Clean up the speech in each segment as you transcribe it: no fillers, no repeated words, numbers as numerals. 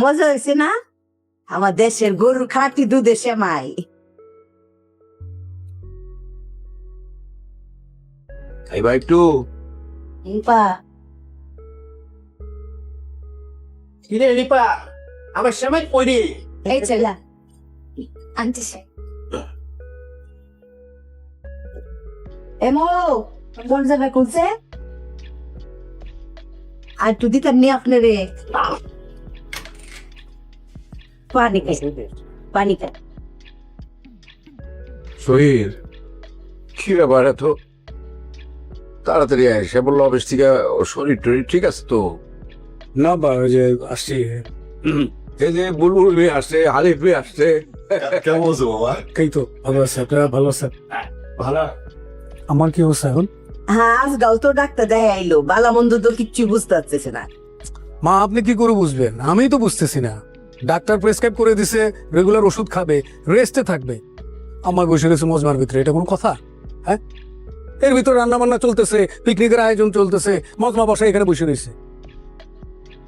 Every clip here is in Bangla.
মজা হয়েছে না? আমার দেশের গরুর খাঁটি দুধে সেমাই। খাইবা একটু? রিপা, কিরে রিপা, আমার সেমাই কইরি। এই ছেলা আনতেছে। এমো কোন জায়গায় খুলছে? আর তুই দিতাম নি আপনারে পানি খাই, পানি খাই। শহীদ, কি ব্যাপার এত তাড়াতাড়ি আসে বললো অফিস থেকে? ওর শরীর টরীর ঠিক আছে তো? না বা ওই যে আসছি। এই যে বুলবুল ভাই আসছে, আলিফ ভাই আসছে। কেমন আছো বাবা? এই তো ভালো আছে, আপনারা ভালো আছেন? ভালো। আমার কি অবস্থা এখন? হ্যাঁ, আজ গাও তো ডাক্তার দেখা আইলো, বালা মন্দ তো কিচ্ছু বুঝতে পারতেছে না। মা আপনি কি করে বুঝবেন? আমি তো বুঝতেছি না। ডাক্তার প্রেসক্রাইব করে দিছে, রেগুলার ওষুধ খাবে, রেস্টে থাকবে। আমার বসে গেছে মজমার ভিতরে, এটা কোনো কথা? হ্যাঁ, এর ভিতরে রান্না বান্না চলতেছে, পিকনিকের আয়োজন চলতেছে, মজমা বসা এখানে বসে রয়েছে।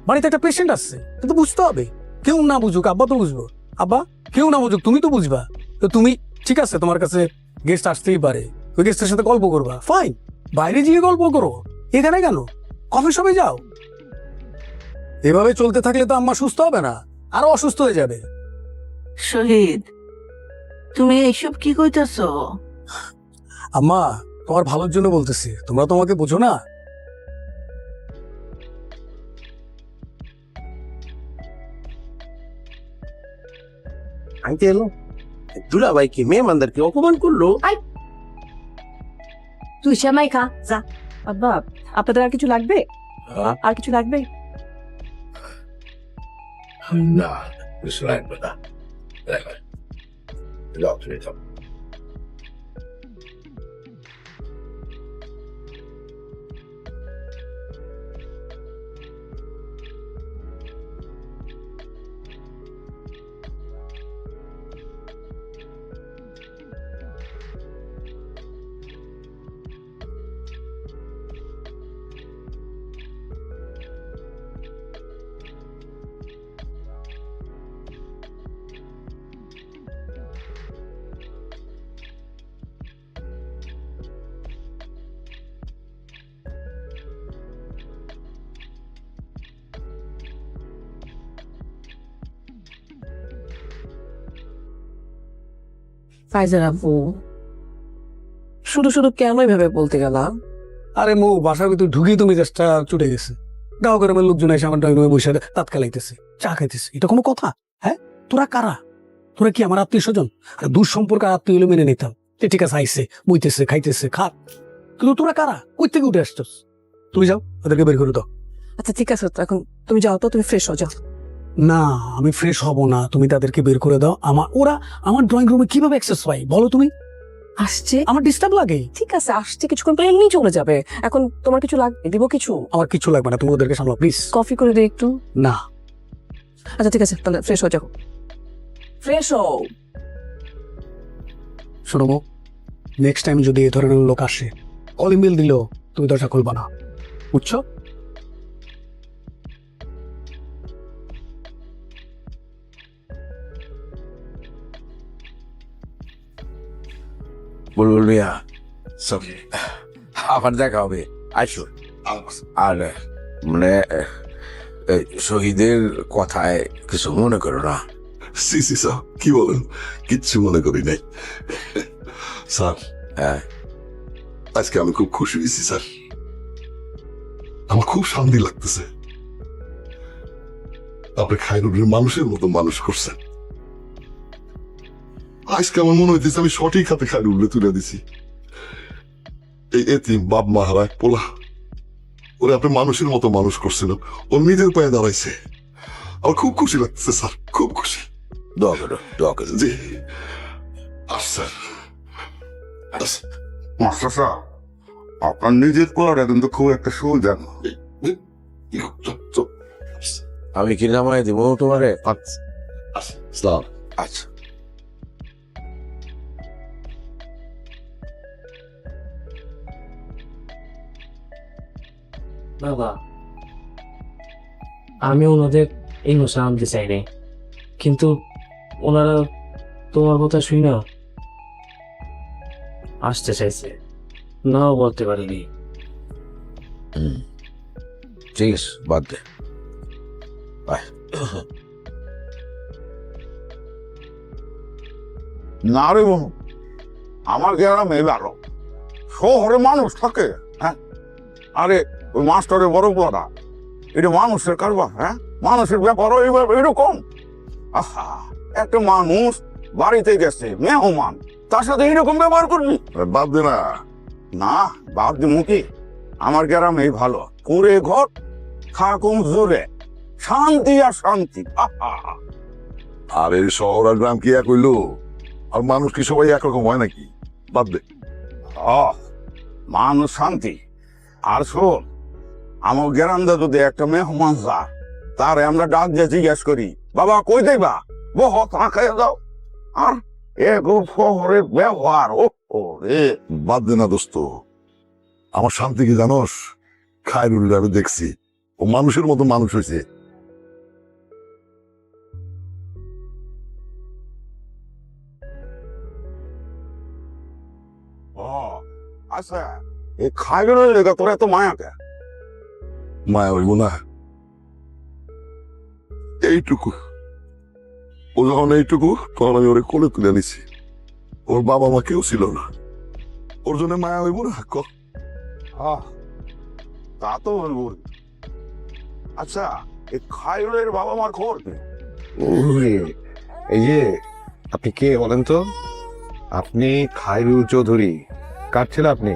বাড়িতে একটা পেশেন্ট আসছে, কিন্তু বুঝতে হবে। কেউ না বুঝুক, আব্বা তো বুঝবো। আব্বা, কেউ না বুঝুক, তুমি তো বুঝবা। তো তুমি ঠিক আছে, তোমার কাছে গেস্ট আসতেই পারে, ওই গেস্টের সাথে গল্প করবা, ফাইন। বাইরে গিয়ে গল্প করো, এখানে কেন? কফি শপে যাও। এভাবে চলতে থাকলে তো আম্মা সুস্থ হবে না, আরো অসুস্থ হয়ে যাবে। শহীদ, তুমি এইসব কি কইতাছো? আম্মা, তোমার ভালোর জন্য বলতেছি, তোমরা তো আমাকে বোঝো না। আইতে এলো দুলা ভাই, কি মেহমানদারকে অপমান করলো? তুই সেমাই খা, যা। আব্বা, আপনাদের আর কিছু লাগবে? আর কিছু লাগবে? না, কিছু লাগবে না। ডক্টরে যাও। ফাইজার আব্বু, শুধু শুধু কেন এভাবে বলতে গেলাম? আরে মো, বাসার ভিতরে ঢুকি তুমি চেষ্টা ছুটে গেছে। গাঁও গ্রামের লোকজন এসে আমার ড্রয়িং রুমে বসে তাঁত খেলাইতেছে, চা খাইতেছে। এটা কোনো কথা? হ্যাঁ, তোরা কারা? তোরা কি আমার আত্মীয় স্বজন? আর দূর সম্পর্ক আত্মীয় হলে মেনে নিতাম, যে ঠিক আছে, আইসে বইতেছে, খাইতেছে, খাক। কিন্তু তোরা কারা? কই থেকে উঠে আসছস? তুমি যাও, ওদেরকে বের করে দাও। আচ্ছা ঠিক আছে, তো এখন তুমি যাও, তো তুমি ফ্রেশ হও, যাও। না, আমি ফ্রেশ হব না, তুমি তাদেরকে বের করে দাও। ওরা আমার ড্রয়িং রুমে কিভাবে অ্যাক্সেস পাই বলো তুমি? আসছে, আমার ডিস্টার্ব লাগে। ঠিক আছে, আসছে, কিছুক্ষণ পরে এমনি চলে যাবে। এখন তোমার কিছু লাগবে? দিব কিছু? আমার কিছু লাগবে না, তুমি ওদেরকে সামলাও প্লিজ। কফি করে দিই একটু? না, আচ্ছা ঠিক আছে, তাহলে ফ্রেশ হয়ে যাও। ফ্রেশ হও। শোনো, নেক্সট টাইম যদি এ ধরনের লোক আসে, কলিং বেল দিলেও তুমি দরজা খুলবা না, বুঝছো? বুলবুল মিয়া, আবার দেখা হবে, আসো। আর মানে শহীদের কথায় কিছু মনে করো না। সি সি স্যার, কি বলেন? কিচ্ছু মনে করি নাই স্যার। হ্যাঁ, আজকে আমি খুব খুশি হয়েছি স্যার, আমার খুব শান্তি লাগতেছে। আপনি খায়রুলের মানুষের মতো মানুষ করছেন। আজকে আমার মনে হইতেছে আমি সঠিক হাতে খায়রুলে তুলে দিছি। এই এতিম বাপ মা হারা এক পোলা, ওরে আপনি মানুষের মতো মানুষ করছেন, ও নিজের পায়ে দাঁড়াইছে। আমার খুব খুশি লাগতেছে স্যার, খুব খুশি। দোয়া করো, দোয়া করো। জি স্যার। মাস্টার সাহেব, আপনার নিজের পোলাটা কিন্তু খুব একটা সোজা না। আমি কি নামাই দিব তোমারে? স্যার, আচ্ছা। বাবা, আমি ওনাদের ইমোশন আনতে চাই নাই, কিন্তু ওনারা তোমার কথা শুই না আসতে চাইছে, নাও বলতে পারিনি। ঠিক আছে, বাদ দে। না রে বোন, আমার গ্রামে ভালো, শহরে মানুষ থাকে। হ্যাঁ, আরে ওই মাস্টারের বড় পড়া, এটা মানুষের কারবার। হ্যাঁ, মানুষের ব্যাপার এরকম। আহা, একটা মানুষ বাড়িতে গেছে মেহমান, তার সাথে এরকম ব্যবহার করবি? বাদ দে না। না, বাদ দিমু কি? আমার গ্রামে ভালো, কুড়ে ঘর, থাকুম জোরে, শান্তি আর শান্তি। আহা, আর এই শহর আর গ্রাম কি এক হইলো? আর মানুষ কি সবাই একরকম হয় নাকি? বাদ দে। মানুষ শান্তি। আর শোন, আমার গ্রামে যদি একটা মেহমান যায়, তারে আমরা ডাক দিয়ে জিজ্ঞেস করি, বাবা কই দেবা, বহ খাইয়ে দাও। আর এগো শহরের ব্যবহার, ও রে। বাদ দে না দোস্ত। আমার শান্তি কি জানোস? খায়রুল আমি দেখছি, ও মানুষের মতো মানুষ হয়েছে। আচ্ছা, এই খাইরুলের লেগে তোর এত মায়া কে? মায়া হইব না? এইটুকু, ও যখন এইটুকু, তখন আমি ওরে কোলে তুলে নিছি। ওর বাবা মা কেউ ছিল না, ওর জন্য মায়া হইব না? তা তো বলবো। আচ্ছা, এই খাইরুলের বাবা মার খবর কি? এই যে, আপনি কে বলেন তো? আপনি খায়রুল চৌধুরী। কার ছেলে আপনি?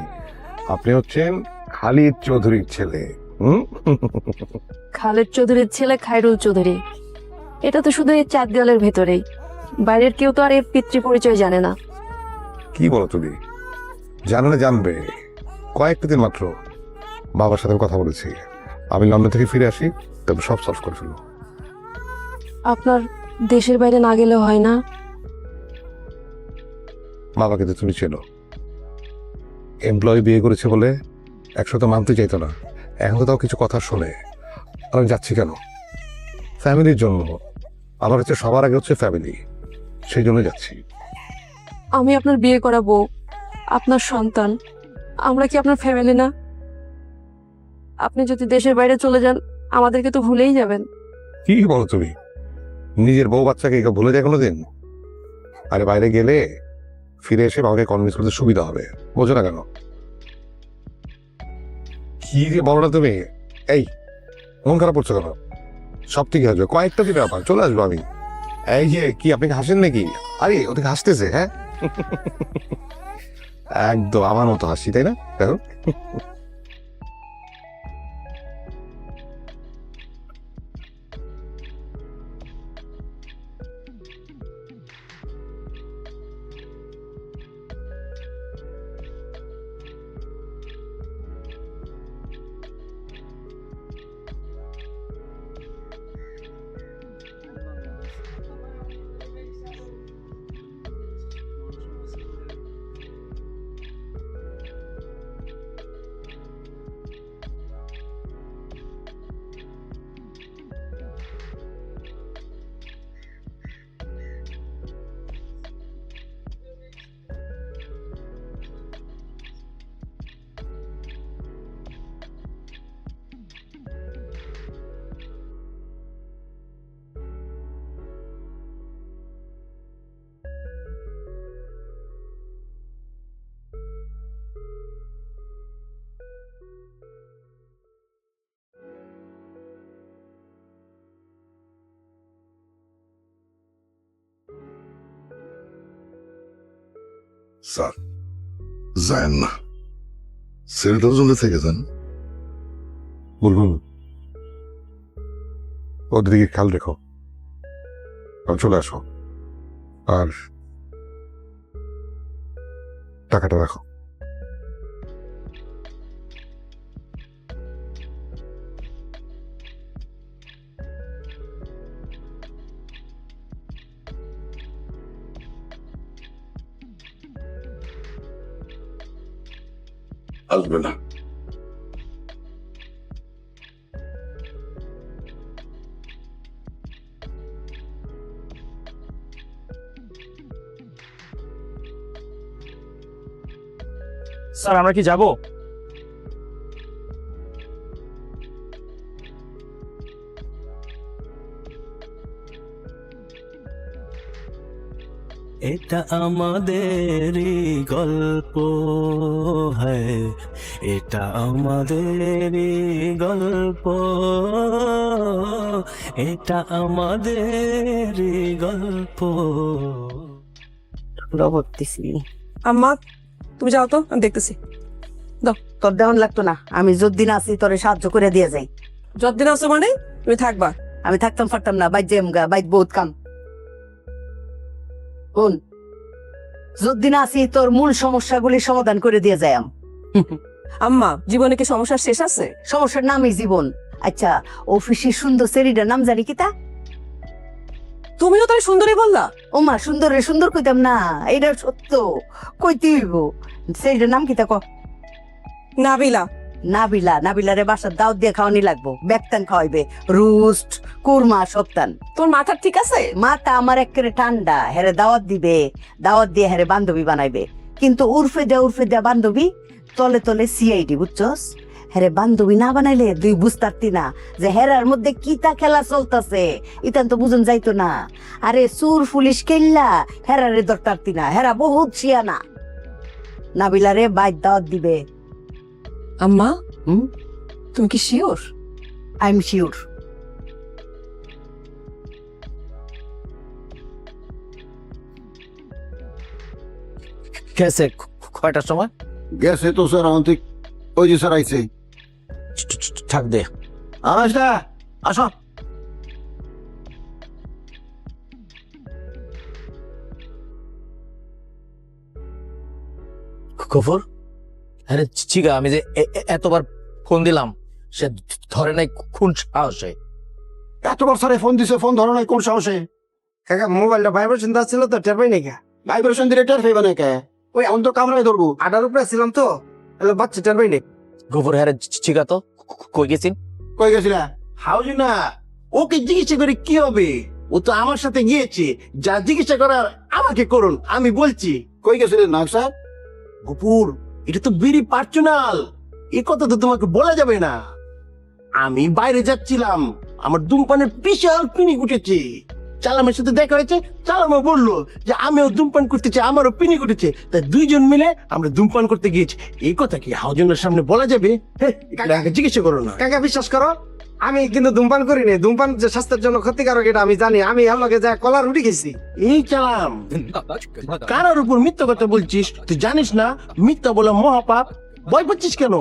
আপনি হচ্ছেন খালিদ চৌধুরীর ছেলে। খালেদ চৌধুরীর ছেলে খায়রুল চৌধুরী। এটা তো শুধু এই চার দেওয়ালের ভেতরেই, বাইরের কেউ তো আর এর পিতৃ পরিচয় জানে না। কি বলো তুমি? জানে না, জানবে। কয়েকটা দিন মাত্র বাবার সাথে কথা বলেছি, আমি লন্ডন থেকে ফিরে আসি, তবে সব সলভ করে ফেলবো। আপনার দেশের বাইরে না গেলেও হয় না? বাবাকে তো তুমি চেনো, এমপ্লয়ি বিয়ে করেছে বলে একসাথে মানতে চাইতো না, এখন তো তাও কিছু কথা শোনে। আর আমি যাচ্ছি কেন? ফ্যামিলির জন্য। আমার হচ্ছে সবার আগে হচ্ছে ফ্যামিলি, সেই জন্য যাচ্ছি। আমি আপনার বিয়ে করা বউ, আপনার সন্তান, আমরা কি আপনার ফ্যামিলি না? আপনি যদি দেশের বাইরে চলে যান, আমাদেরকে তো ভুলেই যাবেন। কি বলো তুমি? নিজের বউ বাচ্চাকে কেউ ভুলে যায় কোনোদিন? আরে বাইরে গেলে ফিরে এসে বাবাকে কনভিন্স করতে সুবিধা হবে, বোঝো না কেন? কি যে বলো না তুমি। এই, মন খারাপ করছো কেন? সব ঠিক আসবে, কয়েকটা দিন ব্যাপার, চলে আসবো আমি। এই যে কি, আপনি কি হাসেন নাকি? আরে ওদিকে হাসতেছে। হ্যাঁ, একদম আমার মতো হাসি, তাই না? দেখো। স্যার যান না, ছেলেটার জন্য থেকে যান। বুলবুল, ওদের দিকে খেয়াল রেখো, চলে আসো। আর টাকাটা রাখো। আসবে না। স্যার আমরা কি যাব? এটা আমাদেরই গল্প, হ্যাঁ এটা আমাদেরই গল্প, এটা আমাদেরই গল্প। রবর্তিছি আম্মা তুমি যাও তো, আমি দেখতেছি। তোর দেওয়ান লাগতো না, আমি যতদিন আছি তোরে সাহায্য করে দিয়ে যাই। যতদিন আছো মানে তুমি থাকবা? আমি থাকতাম পারতাম না, বাইর যাইম গা, বাইর বহুত কাম। কোন যতদিন আছি তোর মূল সমস্যাগুলি সমাধান করে দিয়ে যাই। আম্মা জীবনে কি সমস্যার শেষ আছে? সমস্যার নামই জীবন। আচ্ছা, অফিসের সুন্দর সেরিটার নাম জানি কি তা? তুমিও তাই সুন্দরী বললা। ওমা সুন্দর সুন্দর কইতাম না, এটা সত্য কইতে হইব। সেরিটার নাম কি তা ক? নাবিলা। নাবিলা। নাবিলারে বাসার দাওয়াত দিয়ে খাওয়ানি লাগবো, ব্যাকতান খাওয়াইবে, রুস্ট কুরমা সপ্তান। তোর মাথা ঠিক আছে? মাথা আমার একেবারে ঠান্ডা। হেরে দাওয়াত দিবে, দাওয়াত দিয়ে হেরে বান্ধবী বানাইবে, কিন্তু উর্ফে দেয়া বান্ধবী, তলে তলে সিআইডি, বুঝছস? হেরে বান্ধবী না বানাইলে তুই বুঝতারতি না যে হেরার মধ্যে কিতা খেলা চলতেছে, ইতান তো বুঝন যাইতো না। আরে সুর পুলিশ কেল্লা হেরারে ধরতারতি না, হেরা বহুত শিয়ানা। নাবিলারে বাইর দাওয়াত দিবে। আম্মা হুম, তুমি কি শিওর? I am sure. গেছে কয়টার সময়? গেছে তো স্যার আমাদের, ওই যে স্যার আইছে। থাক দে, আসা আসো। গফর, আরে চিকা, আমি যে এতবার ফোন দিলাম সে ধরে নাই, কোন সাহসে? এতবার স্যারে ফোন দিছে, ফোন ধরো নাই, কোন সাহসে? কাকা মোবাইলটা ভাইব্রেশন দিচ্ছিল তো, টের পাই নাই কা? ভাইব্রেশন দিলে টের পাইবে না কে? ওই এখন তো কামড়াই ধরবো, আটার উপরে ছিলাম তো, বাচ্চা টের পাই নাই। গফর, হ্যাঁ চিকা তো কই গেছিন? কই গেছিলা? হাউজি না, ওকে জিজ্ঞাসা করে কি হবে? ও তো আমার সাথে গিয়েছে, যা জিজ্ঞাসা করার আমাকে করুন, আমি বলছি। কই গেছিলেন না স্যার? গুপুর, এটা তো ভেরি পার্সোনাল, এ কথা তো তোমাকে বলা যাবে না। আমি বাইরে যাচ্ছিলাম, আমার ধূমপানের বিশাল পিনি উঠেছে। চালামের সাথে দেখা হয়েছে, চালামা বললো যে আমিও ধূমপান করতেছি, আমারও পিনি উঠেছে, তাই দুইজন মিলে আমরা ধূমপান করতে গিয়েছি। এই কথা কি হাউজনের সামনে বলা যাবে? হ্যাঁ, জিজ্ঞাসা করো না। কাকা বিশ্বাস করো, আমি কিন্তু ধূমপান করিনি। ধূমপান যে স্বাস্থ্যের জন্য ক্ষতিকারক এটা আমি জানি। আমি আমাকে যা কলার রুটি খেয়েছি। এই চালাম, কারার উপর মিথ্যা কথা বলছিস? তুই জানিস না মিথ্যা বলা মহাপাপ? ভয় পাচ্ছিস কেন?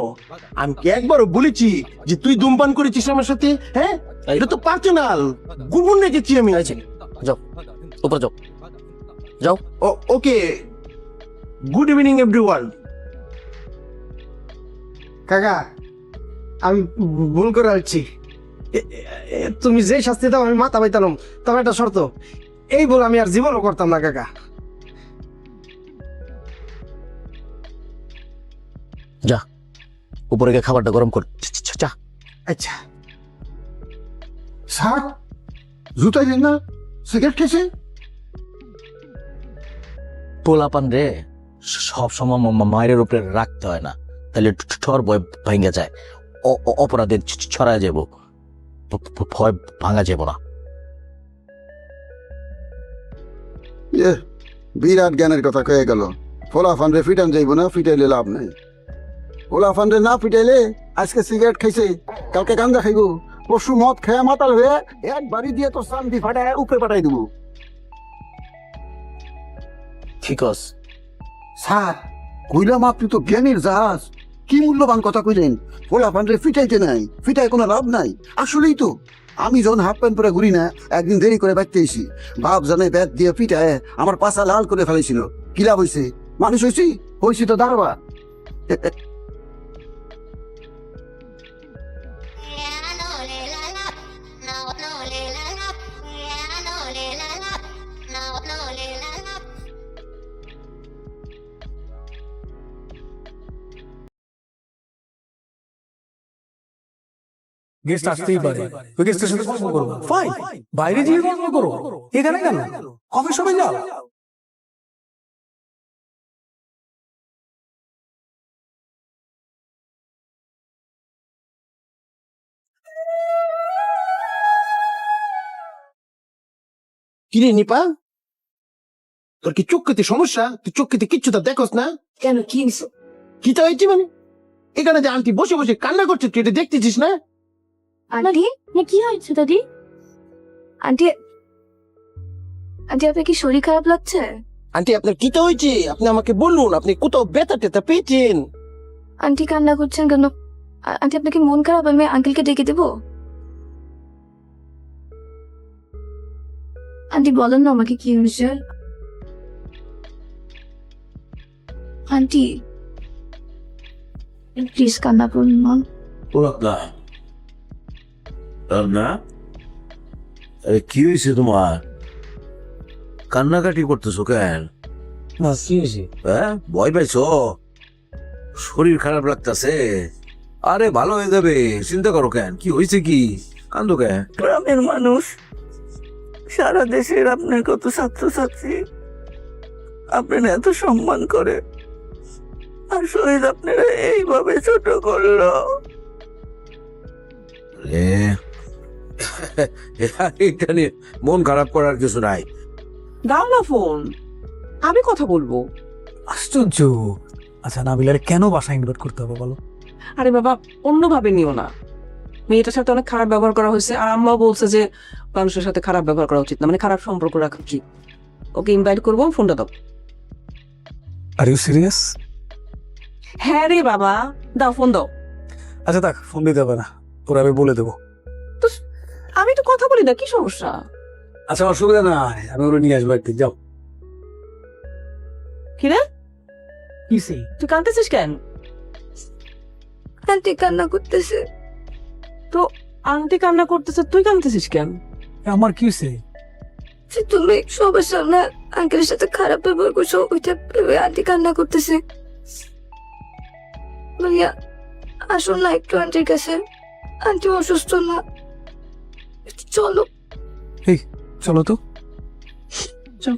আমি কি একবারও বলেছি যে তুই ধূমপান করেছিস আমার সাথে? হ্যাঁ, এটা তো পার্সোনাল, গোপন রেখেছি আমি। যাও উপরে যাও, যাও। ওকে, গুড ইভিনিং এভরিওয়ান। কাকা আমি ভুল করে আসছি। তুমি যে শাস্তি দাও আমি মাথা পাইতাম, তবে একটা শর্ত, এই বলে আমি আর জীবনও করতাম না কাকা। যা উপরে গিয়ে খাবারটা গরম কর, যা। আচ্ছা স্যার জুতাই দেন না, সিগারেট খেয়েছে? পোলাপান রে সব সময় মায়ের উপরে রাখতে হয় না, তাহলে ঠর ভয় ভাঙ্গা যায়, অপরাধের ছড়ায় যাব, ভয় ভাঙা যাব না। বিরাট জ্ঞানের কথা কয়ে গেল। ফোলা ফান্ডে ফিটান যাইব না, ফিটাইলে লাভ নাই। ফোলা ফান্ডে না ফিটাইলে আজকে সিগারেট খাইছে, কালকে গাঞ্জা খাইব, পরশু মদ খেয়ে মাতাল হয়ে একবারই দিয়ে তোর শান্তি ফাটায় উপরে পাঠাই দেবো। ঠিক আছে স্যার কইলাম আপনি তো জ্ঞানের জাহাজ, কি মূল্যবান কথা কইলেন। ফোলা ফান্ডে ফিটাইতে নাই, ফিটায় কোনো লাভ নাই। আসলেই তো আমি যখন হাফ প্যান্ট পরে ঘুরি না, একদিন দেরি করে বাড়তে এসি, বাপ জানে ব্যাগ দিয়ে পিটায় আমার পাশা লাল করে ফেলেছিল। কি লাভ হয়েছে? মানুষ হয়েছি তো দাঁড়বা। গেস্ট আসতেই পারে, ওই গেস্টের সাথে গল্প করবো, ফাইন। বাইরে গিয়ে গল্প করো, এখানে কেন? কফি শপে যাও। কিরে নিপা, তোর কি চোখতে সমস্যা? তুই চোখতে কিচ্ছু তো দেখোস না? কেন কি হইছে? কি তো হয়েছে মানে? এখানে যে আন্টি বসে বসে কান্না করছে, তুই এটা দেখতেছিস না? আন্টি কি হয়েছে দাদি? আন্টি আন্টি আপনার কি শরীর খারাপ লাগছে? আন্টি আপনার কি তো হয়েছে? আপনি আমাকে বলুন, আপনি কোথাও ব্যথা টেথা পেয়েছেন? আন্টি কান্না করছেন কেন? আন্টি আপনাকে মন খারাপ, আমি আঙ্কেলকে ডেকে দেবো? আন্টি বলেন না আমাকে কি হয়েছে। আন্টি প্লিজ কান্না করুন না। না আরে কি হয়েছে তোমার? কান্নাকাটি করতেছো কেন? না কি হয়েছে? হ্যাঁ, ভয় পাইছো? শরীর খারাপ লাগতেছে? আরে ভালো হয়ে যাবে, চিন্তা করো কেন? কি হয়েছে? কি কান্দো কেন? গ্রামের মানুষ, সারা দেশের আপনার কত ছাত্রছাত্রী আপনার এত সম্মান করে, আর শহীদ আপনারা এইভাবে ছোট করলো। এটা নিয়ে মন খারাপ করার কিছু নাই। দাও না ফোন, আমি কথা বলবো। আশ্চর্য। আচ্ছা নাবিলারে কেন বাসায় ইনভাইট করতে হবে বলো? আরে বাবা, অন্যভাবে নিও না। মেয়েটার সাথে অনেক খারাপ ব্যবহার করা হয়েছে, আর আম্মা বলছে যে মানুষের সাথে খারাপ ব্যবহার করা উচিত না, মানে খারাপ সম্পর্ক রাখা উচিত। ওকে ইনভাইট করবো, ফোনটা দাও। Are you serious? হ্যাঁ রে বাবা, দাও ফোন দাও। আচ্ছা থাক, ফোন দিতে হবে না, ওরা আমি বলে দেবো। তো আমি তো কথা বলি না, কি সমস্যা? আচ্ছা অসুবিধা নাই, আমি ওরা নিয়ে আসবো একদিন, যাও। কিরে কিসে? তুই কাঁদতেছিস কেন? আন্টি কান্না করতেছে। তো আন্টি কান্না করতেছে, তুই কাঁদতেছিস কেন? আমার কি হয়েছে? যে তুমি সবার সামনে আঙ্কেলের সাথে খারাপ ব্যবহার করছো, ওইটা ভেবে আন্টি কান্না করতেছে। ভাইয়া আসুন না একটু আন্টির কাছে, আন্টি অসুস্থ না, চলো। এই চলো তো। চল।